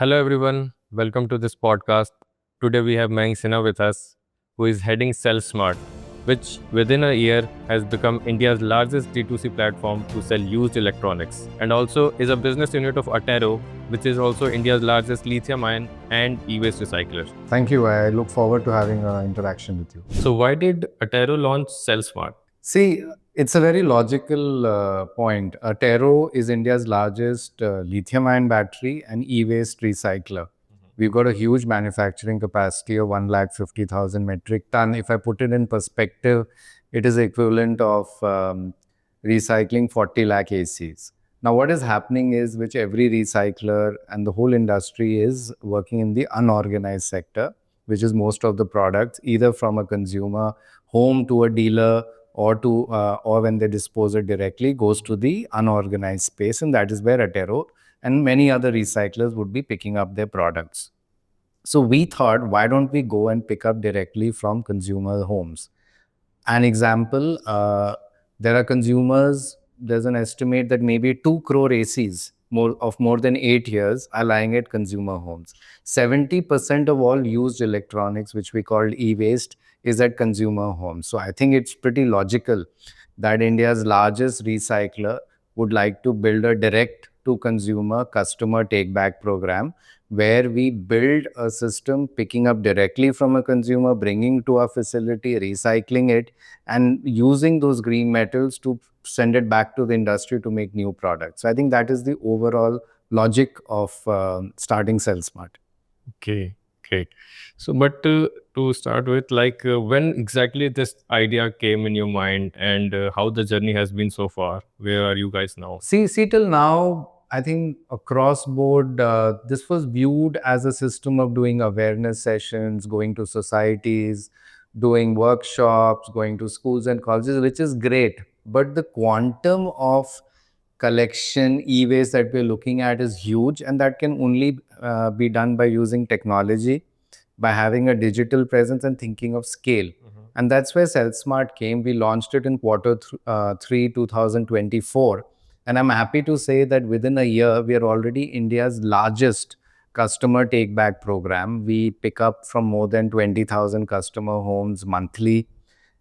Hello, everyone. Welcome to this podcast. Today we have Mayank Sinha with us, who is heading Selsmart, which within a year has become India's largest D2C platform to sell used electronics, and also is a business unit of Attero, which is also India's largest lithium-ion and e-waste recycler. Thank you. I look forward to having an interaction with you. So, why did Attero launch Selsmart? See, it's a very logical point. Tero is India's largest lithium-ion battery and e-waste recycler. We've got a huge manufacturing capacity of 150,000 metric ton. If I put it in perspective, it is equivalent of recycling 40 lakh ACs. Now, what is happening is, which every recycler and the whole industry is working in the unorganized sector, which is most of the products, either from a consumer home to a dealer or when they dispose it directly, goes to the unorganized space, and that is where Attero and many other recyclers would be picking up their products. So we thought, why don't we go and pick up directly from consumer homes? An example, there are consumers, there's an estimate that maybe 2 crore ACs more than 8 years are lying at consumer homes. 70% of all used electronics, which we call e-waste, is at consumer homes. So I think it's pretty logical that India's largest recycler would like to build a direct to consumer customer take back program where we build a system picking up directly from a consumer, bringing to our facility, recycling it, and using those green metals to send it back to the industry to make new products. So I think that is the overall logic of starting Selsmart. Okay, great. So, but to start with, when exactly this idea came in your mind and how the journey has been so far? Where are you guys now? See, till now, I think across board, this was viewed as a system of doing awareness sessions, going to societies, doing workshops, going to schools and colleges, which is great. But the quantum of collection e-waste that we're looking at is huge, and that can only be done by using technology, by having a digital presence and thinking of scale. And that's where Selsmart came. We launched it in quarter 3 2024, and I'm happy to say that within a year we are already India's largest customer take back program. We pick up from more than 20,000 customer homes monthly.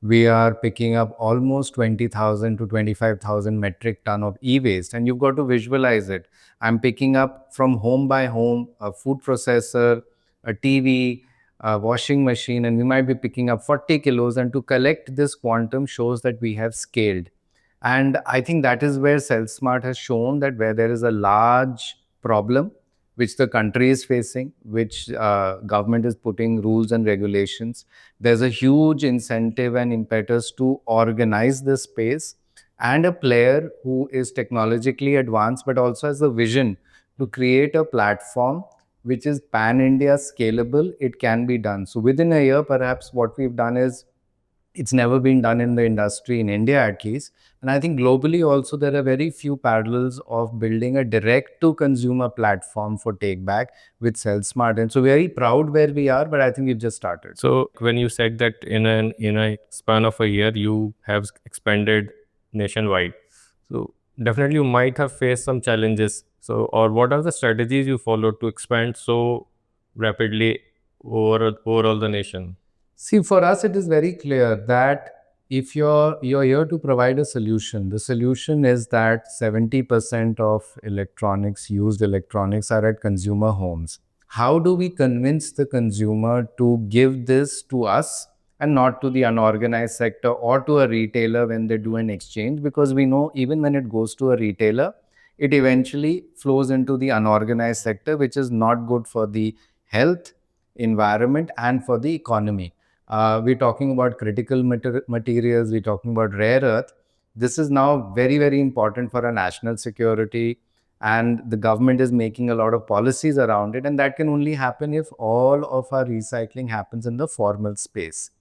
We are picking up almost 20,000 to 25,000 metric ton of e-waste, and you've got to visualize it. I'm picking up from home by home a food processor, a TV, a washing machine, and we might be picking up 40 kilos. And to collect this quantum shows that we have scaled. And I think that is where Selsmart has shown that where there is a large problem, which the country is facing, which government is putting rules and regulations, there's a huge incentive and impetus to organize this space, and a player who is technologically advanced but also has a vision to create a platform which is pan-India scalable. It can be done. So within a year, perhaps what we've done is, it's never been done in the industry, in India at least. And I think globally also there are very few parallels of building a direct to consumer platform for take back with Selsmart. And so very proud where we are, but I think we've just started. So, when you said that in a span of a year you have expanded nationwide, so definitely you might have faced some challenges. So, or what are the strategies you followed to expand so rapidly over all the nation? See, for us, it is very clear that if you're here to provide a solution, the solution is that 70% of electronics, used electronics, are at consumer homes. How do we convince the consumer to give this to us and not to the unorganized sector or to a retailer when they do an exchange? Because we know even when it goes to a retailer, it eventually flows into the unorganized sector, which is not good for the health, environment, and for the economy. We're talking about critical materials, we're talking about rare earth. This is now very, very important for our national security, and the government is making a lot of policies around it. And that can only happen if all of our recycling happens in the formal space.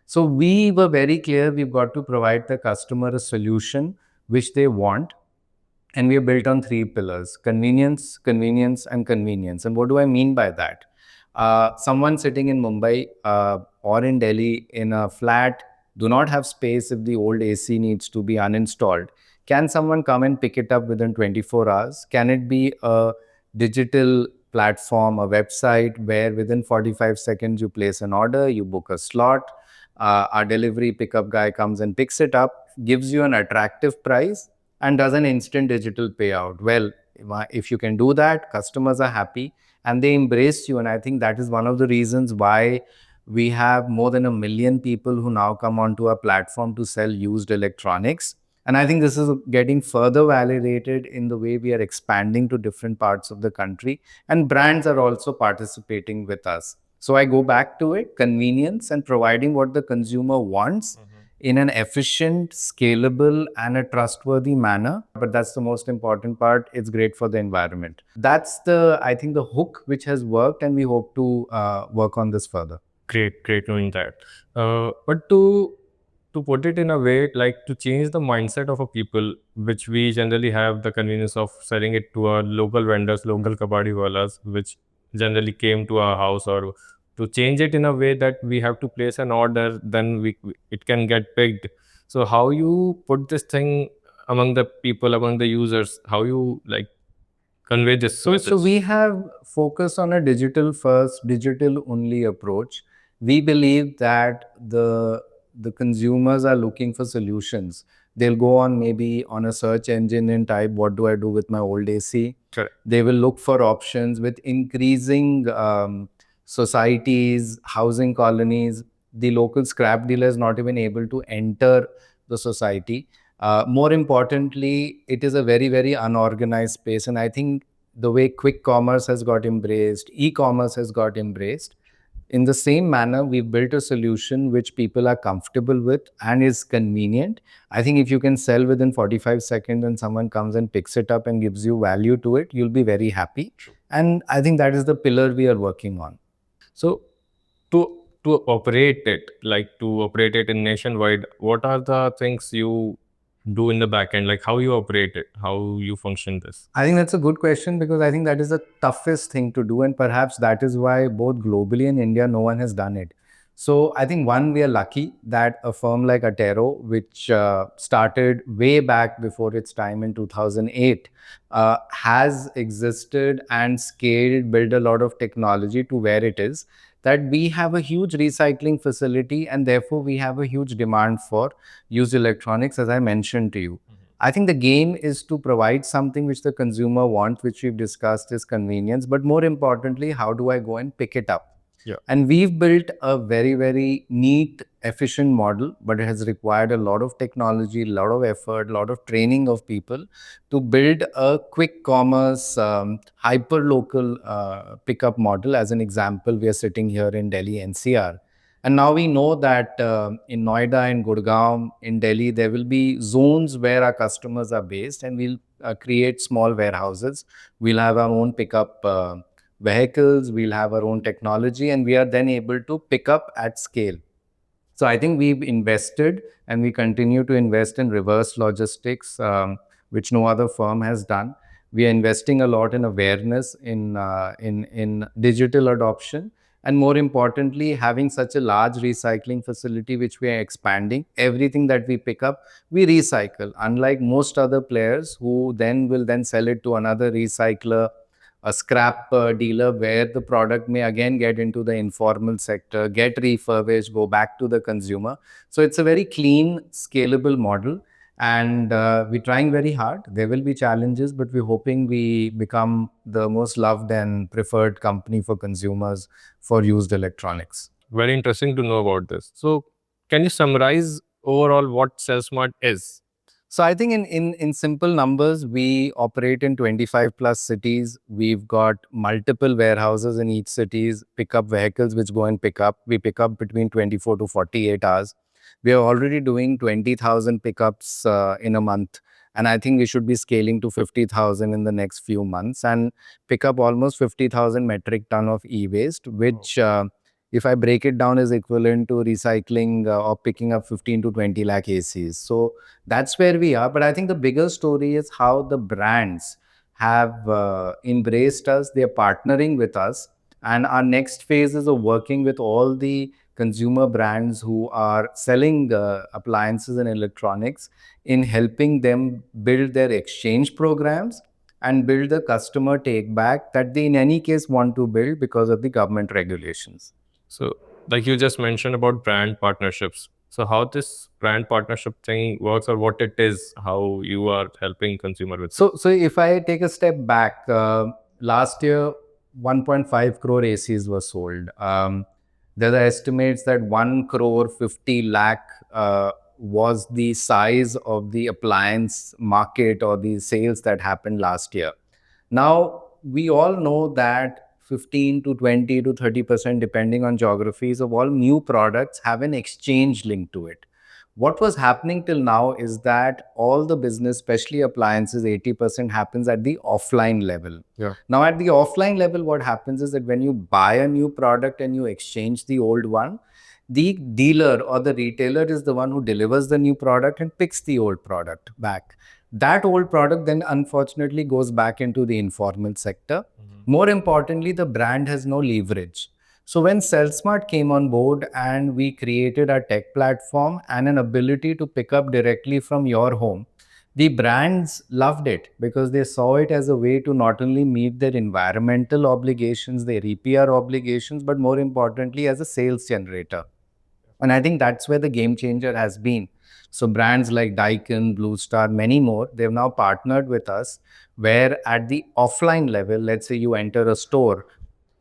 So we were very clear, we've got to provide the customer a solution which they want. And we are built on 3 pillars: convenience, convenience, and convenience. And what do I mean by that? Someone sitting in Mumbai or in Delhi in a flat do not have space if the old AC needs to be uninstalled. Can someone come and pick it up within 24 hours? Can it be a digital platform, a website where within 45 seconds you place an order, you book a slot. Our delivery pickup guy comes and picks it up, gives you an attractive price, and does an instant digital payout. Well, if you can do that, customers are happy and they embrace you. And I think that is one of the reasons why we have more than 1 million people who now come onto our platform to sell used electronics. And I think this is getting further validated in the way we are expanding to different parts of the country. And brands are also participating with us. So I go back to it, convenience and providing what the consumer wants in an efficient, scalable, and a trustworthy manner. But that's the most important part. It's great for the environment. That's I think, the hook which has worked, and we hope to work on this further. Great knowing that. But to put it in a way, like to change the mindset of a people, which we generally have the convenience of selling it to our local vendors, local kabadi walas, which generally came to our house, or to change it in a way that we have to place an order, then it can get picked. So how you put this thing among the people, among the users, how you like convey this So message? we have focused on a digital first, digital only approach. We believe that the consumers are looking for solutions. They'll go on maybe on a search engine and type, what do I do with my old AC? Correct. They will look for options with increasing societies, housing colonies. The local scrap dealer is not even able to enter the society. More importantly, it is a very, very unorganized space. And I think the way quick commerce has got embraced, e-commerce has got embraced, in the same manner, we've built a solution which people are comfortable with and is convenient. I think if you can sell within 45 seconds and someone comes and picks it up and gives you value to it, you'll be very happy. And I think that is the pillar we are working on. So to operate it, like to operate it in nationwide, what are the things you do in the back end? Like how you operate it, how you function this? I think that's a good question because I think that is the toughest thing to do. And perhaps that is why both globally and India, no one has done it. So I think one, we are lucky that a firm like Atero, which started way back before its time in 2008, has existed and scaled, built a lot of technology to where it is. That we have a huge recycling facility and therefore we have a huge demand for used electronics, as I mentioned to you. I think the game is to provide something which the consumer wants, which we've discussed is convenience, but more importantly, how do I go and pick it up? Yeah. And we've built a very, very neat, efficient model, but it has required a lot of technology, a lot of effort, a lot of training of people to build a quick commerce, hyper local pickup model. As an example, we are sitting here in Delhi NCR. And now we know that in Noida and Gurgaon, in Delhi, there will be zones where our customers are based, and we'll create small warehouses. We'll have our own pickup vehicles, we'll have our own technology, and we are then able to pick up at scale. So I think we've invested and we continue to invest in reverse logistics, which no other firm has done. We are investing a lot in awareness, in digital adoption, and more importantly, having such a large recycling facility which we are expanding. Everything that we pick up, we recycle. Unlike most other players who then will then sell it to another recycler, a scrap dealer, where the product may again get into the informal sector, get refurbished, go back to the consumer. So it's a very clean, scalable model. And we're trying very hard. There will be challenges, but we're hoping we become the most loved and preferred company for consumers for used electronics. Very interesting to know about this. So can you summarize overall what Selsmart is? So I think in simple numbers, we operate in 25 plus cities. We've got multiple warehouses in each cities, pickup vehicles which go and pick up. We pick up between 24 to 48 hours. We are already doing 20,000 pickups in a month. And I think we should be scaling to 50,000 in the next few months and pick up almost 50,000 metric ton of e-waste, which if I break it down is equivalent to recycling or picking up 15 to 20 lakh ACs. So that's where we are. But I think the bigger story is how the brands have embraced us. They're partnering with us. And our next phase is of working with all the consumer brands who are selling appliances and electronics in helping them build their exchange programs and build the customer take back that they in any case want to build because of the government regulations. So, like you just mentioned about brand partnerships. So, how this brand partnership thing works, or what it is, how you are helping consumer with? So if I take a step back, last year 1.5 crore ACs were sold. There are estimates that 1 crore 50 lakh was the size of the appliance market or the sales that happened last year. Now, we all know that 15 to 20 to 30%, depending on geographies, of all new products have an exchange linked to it. What was happening till now is that all the business, especially appliances, 80% happens at the offline level. Yeah. Now, at the offline level, what happens is that when you buy a new product and you exchange the old one, the dealer or the retailer is the one who delivers the new product and picks the old product back. That old product then unfortunately goes back into the informal sector. More importantly, the brand has no leverage. So when Selsmart came on board and we created a tech platform and an ability to pick up directly from your home, the brands loved it because they saw it as a way to not only meet their environmental obligations, their EPR obligations, but more importantly as a sales generator. And I think that's where the game changer has been. So brands like Daikin, Blue Star, many more, they've now partnered with us where at the offline level, let's say you enter a store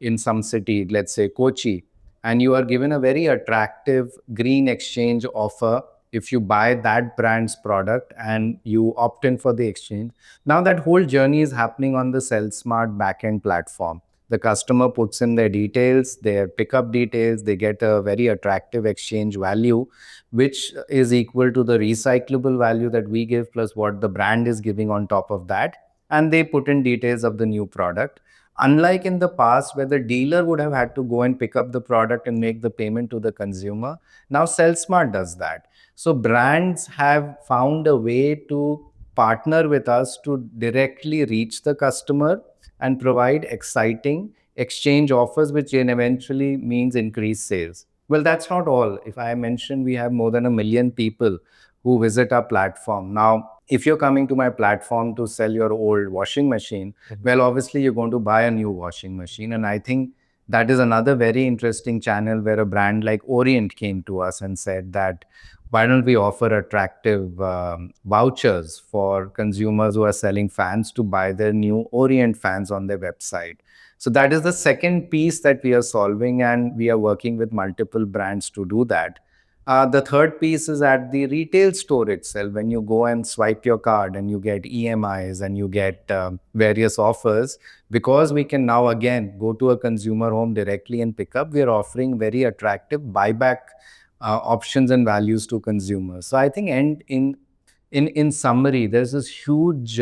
in some city, let's say Kochi, and you are given a very attractive green exchange offer if you buy that brand's product and you opt in for the exchange. Now that whole journey is happening on the Selsmart backend platform. The customer puts in their details, their pickup details, they get a very attractive exchange value, which is equal to the recyclable value that we give plus what the brand is giving on top of that. And they put in details of the new product. Unlike in the past, where the dealer would have had to go and pick up the product and make the payment to the consumer, now Selsmart does that. So brands have found a way to partner with us to directly reach the customer and provide exciting exchange offers, which then eventually means increased sales. Well, that's not all. If I mentioned we have more than 1 million people who visit our platform. Now, if you're coming to my platform to sell your old washing machine, well, obviously you're going to buy a new washing machine. And I think that is another very interesting channel where a brand like Orient came to us and said that why don't we offer attractive vouchers for consumers who are selling fans to buy their new Orient fans on their website. So that is the second piece that we are solving, and we are working with multiple brands to do that. The third piece is at the retail store itself. When you go and swipe your card and you get EMIs and you get various offers, because we can now again go to a consumer home directly and pick up, we are offering very attractive buyback options and values to consumers. So I think, and in summary, there's this huge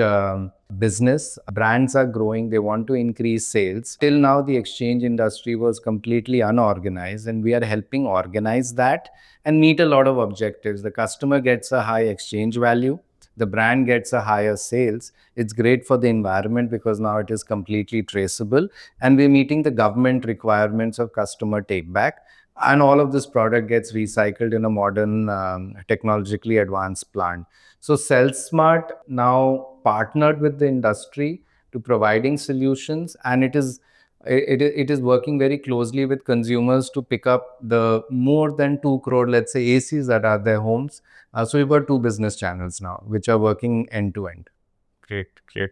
business. Brands are growing. They want to increase sales. Till now, the exchange industry was completely unorganized, and we are helping organize that and meet a lot of objectives. The customer gets a high exchange value. The brand gets a higher sales. It's great for the environment because now it is completely traceable, and we're meeting the government requirements of customer take back. And all of this product gets recycled in a modern, technologically advanced plant. So Selsmart now partnered with the industry to providing solutions, and it is working very closely with consumers to pick up the more than 2 crore, let's say, ACs that are their homes. So we've got two business channels now, which are working end to end. Great, great.